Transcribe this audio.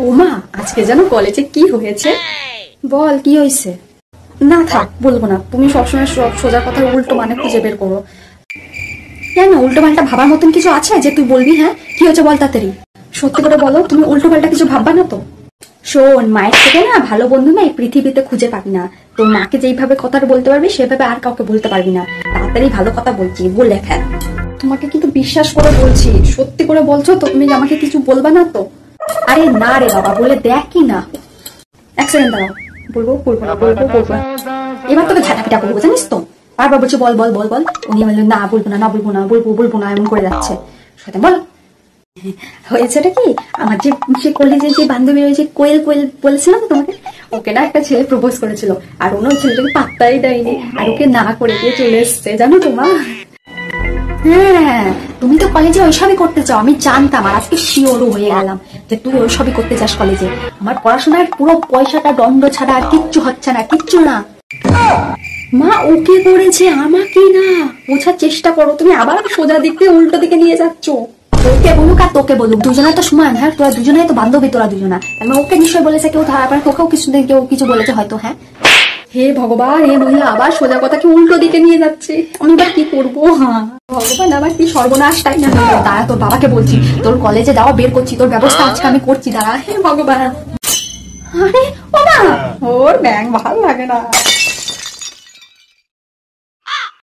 ওমা, আজকে যেন কলেজে কি হয়েছে? বল, কি হয়েছে? না থাক, বলবো না। তুমি সবসময় সোজা কথার উল্টো মানে খুঁজে বের করো। কেন, উল্টো পাল্টা ভাবার মতন কিছু আছে যে তুই বলবি? হ্যাঁ, কি হয়েছে বল তাড়াতাড়ি। সত্যি করে বলো, তুমি উল্টো পাল্টা কিছু ভাববা না তো? শোন, মায়ের থেকে না ভালো বন্ধু না এই পৃথিবীতে খুঁজে পাবি না। তোর মাকে যেইভাবে কথাটা বলতে পারবি সেভাবে আর কাউকে বলতে পারবি না। তাড়াতাড়ি ভালো কথা বলছি, বলে ফেল। তোমাকে কিন্তু বিশ্বাস করে বলছি, সত্যি করে বলছো তো? তুমি আমাকে কিছু বলবা না তো? আরে না রে বাবা, বলে দেখ কি না। এক সেকেন্ড দাঁড়াও, বলবো বলবো না, বলবো বলবো না। এবার তোকে ঝাঁটাপিটা করবো, জানিস তো? বারবার বলছে বল বল বল বল। উনি বললেন না বলবো না, না বলবো না, বলবো বলবো না, এমন করে যাচ্ছে। সাথে বল। হয়েছেটা কি, আমার যে কলেজের যে বান্ধবী রয়েছে কোয়েল, কোয়েল বলেছিলাম তোমাকে, ওকে না একটা ছেলে প্রপোজ করেছিল, আর ওই ছেলেটাকে পাত্তাই দেয়নি, আর ওকে না করে দিয়ে চলে এসছে, জানো তোমা? হ্যাঁ, তুমি তো কলেজে ওইসবই করতে চাও, আমি জানতাম। আর আজকে শিওরও হয়ে গেলাম যে তুই ওইসবই করতে চাস কলেজে। আমার পড়াশোনার পুরো পয়সাটা দণ্ড ছাড়া আর কিচ্ছু হচ্ছে না, কিচ্ছু না। মা ওকে করেছে, আমাকে না। বোঝার চেষ্টা করো, তুমি আবার সোজা দিক দিয়ে উল্টো দিকে নিয়ে যাচ্ছ। ওকে বলুক আর তোকে বলুক, দুজনে তো সমান। হ্যাঁ, তোরা দুজনেই তো বান্ধবী, তোরা দুজনা। মানে ওকে নিশ্চয় বলেছে কেউ, তারপর তোকেও কিছুদিন কেউ কিছু বলেছে হয়তো। হ্যাঁ, হে ভগবান, এ মহিলা আবার সোজা কথাকে উল্টো দিকে নিয়ে যাচ্ছে। আমি এবার কি করবো? হ্যাঁ ভগবান, আবার কি সর্বনাশ, তাই না? দাঁড়া, তোর বাবাকে বলছি, তোর কলেজে যাওয়া বের করছি, তোর ব্যবস্থা আজকে আমি করছি, দাঁড়া। হে ভগবান। আরে ও মা, ওর ব্যাং ভালো লাগে না।